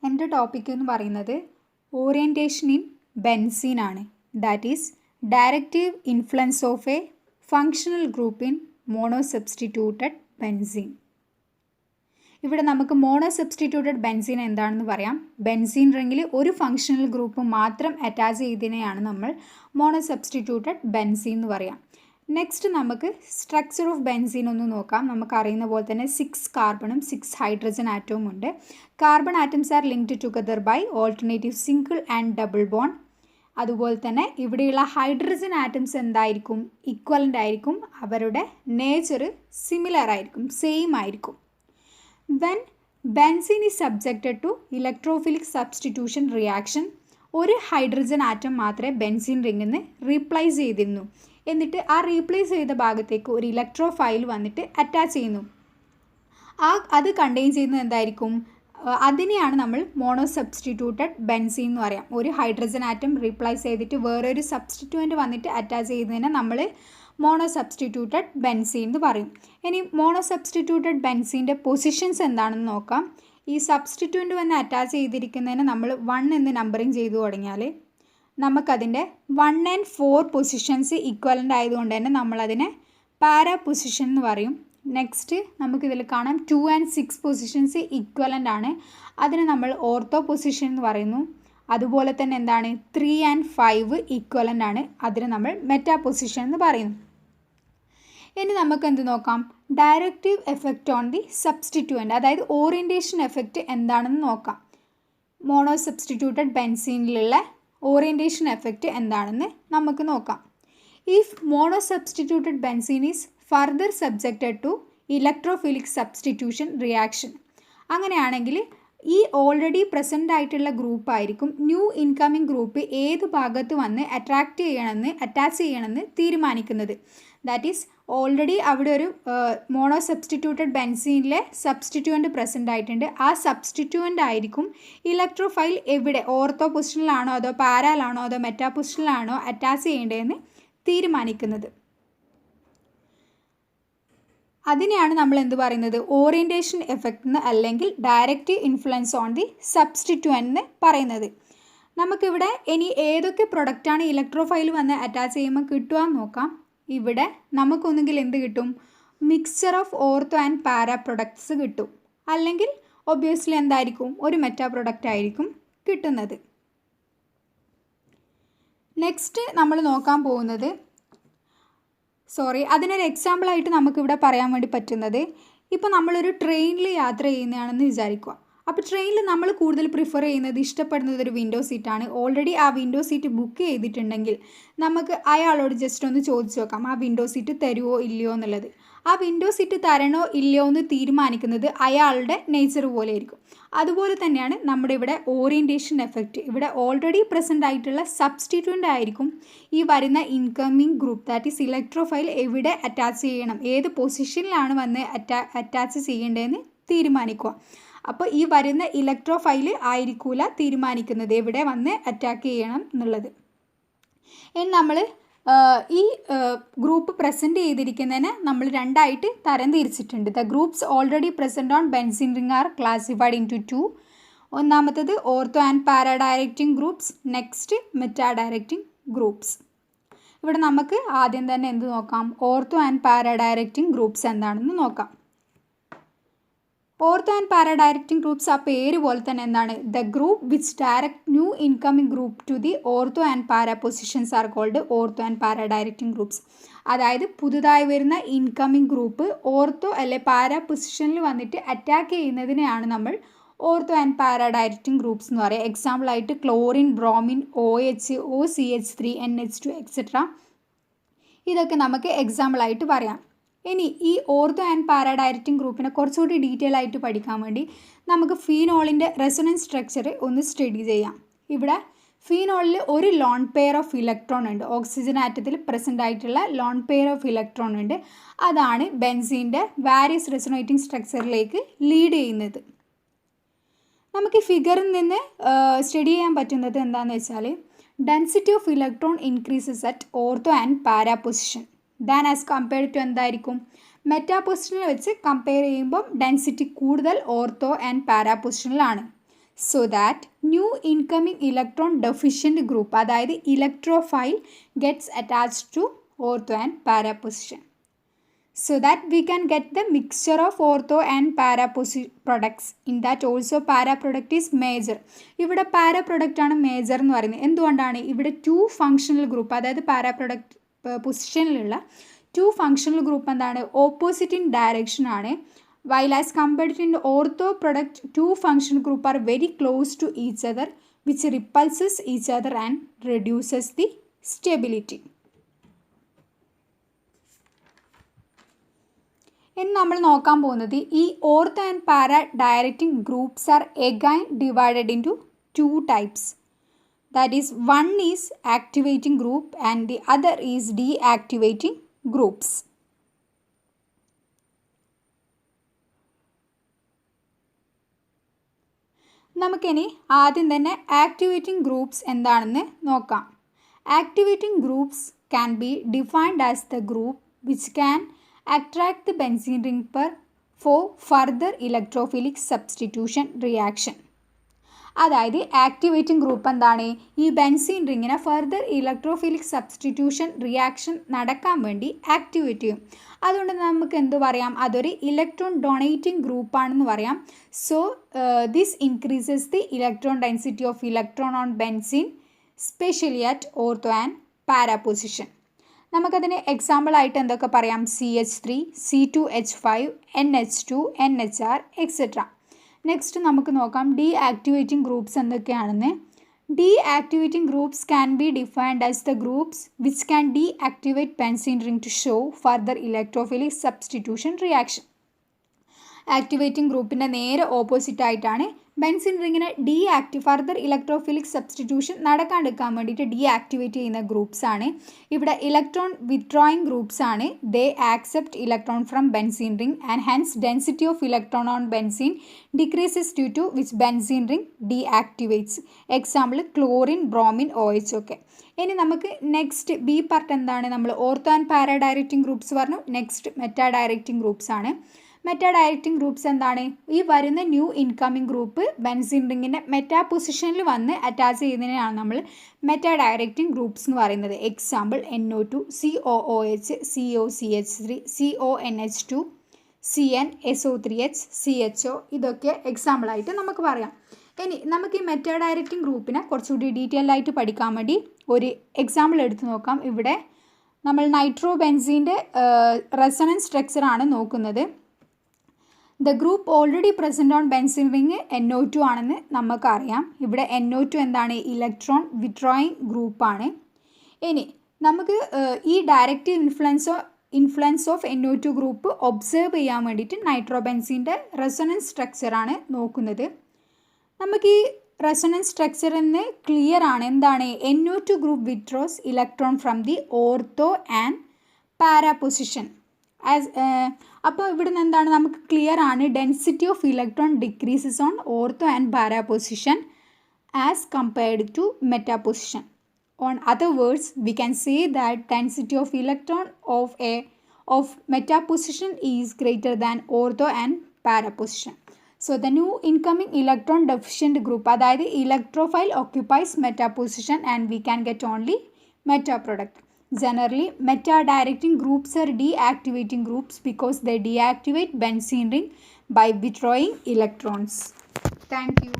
എൻ്റെ ടോപ്പിക് എന്ന് പറയുന്നത് ഓറിയൻറ്റേഷൻ ഇൻ ബെൻസീൻ ആണ്. That is directive influence of A functional group in mono substituted benzene. ഇവിടെ നമുക്ക് മോണോ സബ്സ്റ്റിറ്റ്യൂട്ടഡ് ബെൻസീൻ എന്താണെന്ന് പറയാം. ബെൻസീൻ റിങ്ങിൽ ഒരു ഫങ്ഷണൽ ഗ്രൂപ്പ് മാത്രം അറ്റാച്ച് ചെയ്തതിനെയാണ് നമ്മൾ മോണോ സബ്സ്റ്റിറ്റ്യൂട്ടഡ് ബെൻസീൻ എന്ന് പറയാം. നെക്സ്റ്റ് നമുക്ക് സ്ട്രക്ചർ ഓഫ് ബെൻസീൻ ഒന്ന് നോക്കാം. നമുക്കറിയുന്ന പോലെ തന്നെ 6 കാർബണും 6 ഹൈഡ്രജൻ ആറ്റവും ഉണ്ട്. Carbon atoms are linked together by alternative single and double bond. അതുപോലെ തന്നെ ഇവിടെയുള്ള ഹൈഡ്രജൻ ആറ്റംസ് എന്തായിരിക്കും? ഇക്വലൻ്റ് ആയിരിക്കും. അവരുടെ നേച്ചർ സിമിലർ ആയിരിക്കും, സെയിം ആയിരിക്കും. When benzene is subjected to electrophilic substitution reaction, ഒരു ഹൈഡ്രജൻ ആറ്റം മാത്രമേ ബെൻസീൻ റിങ്ങിൽ നിന്ന് റീപ്ലേസ് ചെയ്തിരുന്നു. എന്നിട്ട് ആ റീപ്ലേസ് ചെയ്ത ഭാഗത്തേക്ക് ഒരു ഇലക്ട്രോഫൈൽ വന്നിട്ട് അറ്റാച്ച് ചെയ്യുന്നു. അത് കണ്ടെയ്ൻ ചെയ്യുന്നത് എന്തായിരിക്കും? അതിനെയാണ് നമ്മൾ മോണോ സബ്സ്റ്റിറ്റ്യൂട്ടഡ് ബെൻസീൻ എന്ന് പറയാം. ഒരു ഹൈഡ്രജൻ ആറ്റം റീപ്ലേസ് ചെയ്തിട്ട് വേറൊരു സബ്സ്റ്റിറ്റ്യൂവൻറ്റ് വന്നിട്ട് അറ്റാച്ച് ചെയ്യുന്നതിനെ നമ്മൾ മോണോ സബ്സ്റ്റിറ്റ്യൂട്ടഡ് ബെൻസീൻ എന്ന് പറയും. ഇനി മോണോ സബ്സ്റ്റിറ്റ്യൂട്ടഡ് ബെൻസീൻ്റെ പൊസിഷൻസ് എന്താണെന്ന് നോക്കാം. ഈ സബ്സ്റ്റിറ്റ്യൂവൻറ്റ് വന്ന് അറ്റാച്ച് ചെയ്തിരിക്കുന്നതിനെ നമ്മൾ 1 എന്ന് നമ്പറിങ് ചെയ്തു തുടങ്ങിയാൽ നമുക്കതിൻ്റെ 1 and 4 പൊസിഷൻസ് ഈക്വലൻ്റ് ആയതുകൊണ്ട് തന്നെ നമ്മളതിനെ പാരാ പൊസിഷൻ എന്ന് പറയും. നെക്സ്റ്റ് നമുക്കിതിൽ കാണാം 2 and 6 പൊസിഷൻസ് ഈക്വലൻ്റ് ആണ്. അതിനെ നമ്മൾ ഓർത്തോ പൊസിഷൻ എന്ന് പറയുന്നു. അതുപോലെ തന്നെ എന്താണ് 3 and 5 ഈക്വലൻ്റ് ആണ്. അതിനെ നമ്മൾ മെറ്റാ പൊസിഷൻ എന്ന് പറയുന്നു. ഇനി നമുക്ക് എന്ത് നോക്കാം? Directive effect on the substituent, അതായത് ഓറിയൻറ്റേഷൻ എഫക്റ്റ് എന്താണെന്ന് നോക്കാം. മോണോ സബ്സ്റ്റിറ്റ്യൂട്ടഡ് ബെൻസീനിലുള്ള ഓറിയൻറ്റേഷൻ എഫക്റ്റ് എന്താണെന്ന് നമുക്ക് നോക്കാം. If mono substituted benzene is further subjected to electrophilic substitution reaction, അങ്ങനെയാണെങ്കിൽ ഈ ഓൾറെഡി പ്രസൻ്റ് ആയിട്ടുള്ള ഗ്രൂപ്പ് ആയിരിക്കും ന്യൂ ഇൻകമിങ് ഗ്രൂപ്പ് ഏത് ഭാഗത്ത് വന്ന് അറ്റാച്ച് ചെയ്യണമെന്ന് തീരുമാനിക്കുന്നത്. ദാറ്റ് ഈസ് ഓൾറെഡി അവിടെ ഒരു മോണോ സബ്സ്റ്റിറ്റ്യൂട്ടഡ് ബെൻസീനിലെ സബ്സ്റ്റിറ്റ്യൂവൻ്റ് പ്രസൻ്റ് ആയിട്ടുണ്ട്. ആ സബ്സ്റ്റിറ്റ്യൂവൻ്റ് ആയിരിക്കും ഇലക്ട്രോഫൈൽ എവിടെ, ഓർത്തോ പൊസിഷനിലാണോ അതോ പാരാലാണോ അതോ മെറ്റാ പൊസിഷനിലാണോ അറ്റാച്ച് ചെയ്യേണ്ടതെന്ന് തീരുമാനിക്കുന്നത്. അതിനെയാണ് നമ്മൾ എന്ത് പറയുന്നത്? ഓറിയൻറ്റേഷൻ എഫക്റ്റ് എന്ന് അല്ലെങ്കിൽ direct influence on the substituent എന്ന് പറയുന്നത്. നമുക്കിവിടെ ഇനി ഏതൊക്കെ പ്രൊഡക്റ്റാണ് ഇലക്ട്രോഫൈൽ വന്ന് അറ്റാച്ച് ചെയ്യുമ്പോൾ കിട്ടുക എന്ന് നോക്കാം. ഇവിടെ നമുക്കൊന്നുകിൽ എന്ത് കിട്ടും? Mixture of ortho and para products കിട്ടും. അല്ലെങ്കിൽ ഒബ്വിയസ്ലി എന്തായിരിക്കും? ഒരു മെറ്റാ പ്രൊഡക്റ്റ് ആയിരിക്കും കിട്ടുന്നത്. നെക്സ്റ്റ് നമ്മൾ നോക്കാൻ പോകുന്നത്, അതിനൊരു എക്സാമ്പിളായിട്ട് നമുക്കിവിടെ പറയാൻ വേണ്ടി പറ്റുന്നത്, ഇപ്പോൾ നമ്മളൊരു ട്രെയിനിൽ യാത്ര ചെയ്യുന്നതാണെന്ന് വിചാരിക്കുക. അപ്പോൾ ട്രെയിനിൽ നമ്മൾ കൂടുതൽ പ്രിഫർ ചെയ്യുന്നത്, ഇഷ്ടപ്പെടുന്നത് ഒരു വിൻഡോ സീറ്റാണ്. ഓൾറെഡി ആ വിൻഡോ സീറ്റ് ബുക്ക് ചെയ്തിട്ടുണ്ടെങ്കിൽ നമുക്ക് അയാളോട് ജസ്റ്റ് ഒന്ന് ചോദിച്ചു നോക്കാം, ആ വിൻഡോ സീറ്റ് തരുമോ ഇല്ലയോ എന്നുള്ളത്. ആ വിൻഡോ സീറ്റ് തരണോ ഇല്ലയോ എന്ന് തീരുമാനിക്കുന്നത് അയാളുടെ നേച്ചർ പോലെ ആയിരിക്കും. അതുപോലെ തന്നെയാണ് നമ്മുടെ ഇവിടെ ഓറിയൻറ്റേഷൻ എഫക്റ്റ്. ഇവിടെ ഓൾറെഡി പ്രസൻ്റ് ആയിട്ടുള്ള സബ്സ്റ്റിറ്റ്യൂവൻ്റ് ആയിരിക്കും ഈ വരുന്ന incoming group, that is electrophile എവിടെ അറ്റാച്ച് ചെയ്യണം, ഏത് പൊസിഷനിലാണ് വന്ന് അറ്റാച്ച് ചെയ്യേണ്ടതെന്ന് തീരുമാനിക്കുക. അപ്പോൾ ഈ വരുന്ന ഇലക്ട്രോഫൈൽ ആയിരിക്കില്ല തീരുമാനിക്കുന്നത് എവിടെ വന്ന് അറ്റാക്ക് ചെയ്യണം എന്നുള്ളത്. ഇനി നമ്മൾ ഈ ഗ്രൂപ്പ് പ്രസൻറ്റ് ചെയ്തിരിക്കുന്നതിന് നമ്മൾ 2 ആയിട്ട് തരം തിരിച്ചിട്ടുണ്ട്. The groups already present on benzene ring are classified into 2. ഒന്നാമത്തത് ortho and para directing groups, next meta directing groups. ഇവിടെ നമുക്ക് ആദ്യം തന്നെ എന്ത് നോക്കാം? Ortho and para directing groups എന്താണെന്ന് നോക്കാം. Ortho and para directing groups ആ പേര് പോലെ തന്നെ എന്താണ്? The group which direct new incoming group to the ortho and para positions are called ortho and para directing groups. അതായത് പുതുതായി വരുന്ന ഇൻകമിംഗ് ഗ്രൂപ്പ് ഓർത്തോ അല്ലെ പാരാ പൊസിഷനിൽ വന്നിട്ട് അറ്റാക്ക് ചെയ്യുന്നതിനെയാണ് നമ്മൾ ortho and para directing groups എന്ന് പറയുക. എക്സാമ്പിളായിട്ട് chlorine, bromine, OH, OCH3, NH2 etcetera. ഇതൊക്കെ നമുക്ക് എക്സാമ്പിളായിട്ട് പറയാം. ഇനി ഈ ഓർത്തോ ആൻഡ് പാരാ ഡയറക്റ്റിംഗ് ഗ്രൂപ്പിനെ കുറച്ചുകൂടി ഡീറ്റെയിൽ ആയിട്ട് പഠിക്കാൻ വേണ്ടി നമുക്ക് ഫീനോളിൻ്റെ റെസൊണൻസ് സ്ട്രക്ചർ ഒന്ന് സ്റ്റഡി ചെയ്യാം. ഇവിടെ ഫീനോളിൽ ഒരു ലോൺ പെയർ ഓഫ് ഇലക്ട്രോൺ ഉണ്ട്. ഓക്സിജൻ ആറ്റത്തിൽ പ്രസൻ്റ് ആയിട്ടുള്ള ലോൺ പെയർ ഓഫ് ഇലക്ട്രോൺ ഉണ്ട്. അതാണ് ബെൻസീൻ്റെ വാരിയസ് റെസൊണേറ്റിംഗ് സ്ട്രക്ചറിലേക്ക് ലീഡ് ചെയ്യുന്നത്. നമുക്ക് ഈ ഫിഗറിൽ നിന്ന് സ്റ്റഡി ചെയ്യാൻ പറ്റുന്നത് എന്താണെന്ന് വെച്ചാൽ, density of electron increases at ortho and para position than as compared to എന്തായിരിക്കും? മെറ്റാ പൊസിഷനിൽ വെച്ച് കമ്പയർ ചെയ്യുമ്പം ഡെൻസിറ്റി കൂടുതൽ ഓർത്തോ ആൻഡ് പാരാ പൊസിഷനിലാണ്. so that new incoming electron deficient group അതായത് electrophile gets attached to ortho and para position, so that we can get the mixture of ortho and para products. In that also para product is major. ഇവിടെ para product ആണ് major എന്ന് പറയുന്നത്. എന്തുകൊണ്ടാണ്? ഇവിടെ 2 functional group അതായത് para product പൊസിഷനിലുള്ള 2 functional group എന്താണ്? Opposite in direction ആണ്. While as compared to in ortho product, 2 functional group are very close to each other, which repulses each other and reduces the stability. ഇനി നമ്മൾ നോക്കാൻ പോകുന്നത് ഈ ortho and പാര directing groups are again divided into 2 types. That is, one is activating group and the other is deactivating groups. നമുക്കിനി ആദ്യം തന്നെ activating groups എന്താണെന്ന് നോക്കാം. Activating groups can be defined as the group which can attract the benzene ring for further electrophilic substitution reaction. അതായത് activating group എന്താണ്? ഈ benzene റിങ്ങിനെ further electrophilic substitution reaction നടക്കാൻ വേണ്ടി ആക്ടിവേറ്റ് ചെയ്യും. അതുകൊണ്ട് നമുക്ക് എന്ത് പറയാം? അതൊരു ഇലക്ട്രോൺ ഡൊണേറ്റിംഗ് ഗ്രൂപ്പാണെന്ന് പറയാം. So this increases the electron density of electron on benzene specially at ortho and para position. നമുക്കതിന് എക്സാമ്പിളായിട്ട് എന്തൊക്കെ പറയാം? CH3, C2H5, NH2, NHR etcetera. Next നമുക്ക് നോക്കാം ഡീആക്ടിവേറ്റിംഗ് ഗ്രൂപ്പ്സ് എന്തൊക്കെയാണെന്ന്. Deactivating groups can be defined as the groups which can deactivate benzene ring to show further electrophilic substitution reaction. Activating ഗ്രൂപ്പിൻ്റെ നേരെ opposite ആയിട്ടാണ് benzene റിങ്ങിനെ further electrophilic substitution നടക്കാണ്ടിരിക്കാൻ വേണ്ടിയിട്ട് deactivate ചെയ്യുന്ന groups ആണ്. ഇവിടെ ഇലക്ട്രോൺ വിത്ഡ്രോയിങ് ഗ്രൂപ്പ്സ് ആണ്. They accept electron from benzene ring and hence density of electron on benzene decreases due to which benzene ring deactivates. Example chlorine, bromine, OH ഒക്കെ. ഇനി നമുക്ക് next B part എന്താണ്? നമ്മൾ ortho and para directing groups പറഞ്ഞു. Next meta directing groups ആണ്. Meta directing groups എന്താണ്? ഈ വരുന്ന ന്യൂ ഇൻകമിംഗ് ഗ്രൂപ്പ് ബെൻസിൻ റിങ്ങിൻ്റെ മെറ്റാ പൊസിഷനിൽ വന്ന് അറ്റാച്ച് ചെയ്യുന്നതിനാണ് നമ്മൾ മെറ്റാ ഡയറക്റ്റിംഗ് ഗ്രൂപ്പ്സ് എന്ന് പറയുന്നത്. Example NO2, COOH, COCH3, CONH2, CN, SO3H, CHO ഇതൊക്കെ എക്സാമ്പിളായിട്ട് നമുക്ക് പറയാം. ഇനി നമുക്ക് ഈ മെറ്റാ ഡയറക്റ്റിംഗ് ഗ്രൂപ്പിനെ കുറച്ചുകൂടി ഡീറ്റെയിൽ ആയിട്ട് പഠിക്കാൻ വേണ്ടി ഒരു എക്സാമ്പിൾ എടുത്ത് നോക്കാം. ഇവിടെ നമ്മൾ നൈട്രോ ബെൻസീൻ്റെ റെസണൻസ് സ്ട്രക്ചറാണ് നോക്കുന്നത്. The group already present on benzene ring NO2 ആണെന്ന് നമുക്കറിയാം. ഇവിടെ NO2 എന്താണ്? ഇലക്ട്രോൺ വിത്ഡ്രോയിങ് ഗ്രൂപ്പാണ്. ഇനി നമുക്ക് ഈ directive influence of NO2 group observe ചെയ്യാൻ വേണ്ടിയിട്ട് നൈട്രോ ബെൻസീൻ്റെ റെസൊണൻസ് സ്ട്രക്ചറാണ് നോക്കുന്നത്. നമുക്ക് ഈ റെസൊണൻസ് സ്ട്രക്ചർ എന്ന് ക്ലിയർ ആണ്. എന്താണ്? NO2 group withdraws electron from the ortho and para position. അപ്പോൾ ഇവിടെ നിന്ന് എന്താണ്? നമുക്ക് ക്ലിയർ ആണ് density of electron decreases on ortho and para position as compared to meta position. On other words we can say that density of electron of meta position is greater than ortho and para position. So the new incoming electron deficient group അതായത് electrophile occupies meta position and we can get only meta product. Generally meta directing groups are deactivating groups because they deactivate benzene ring by withdrawing electrons. Thank you.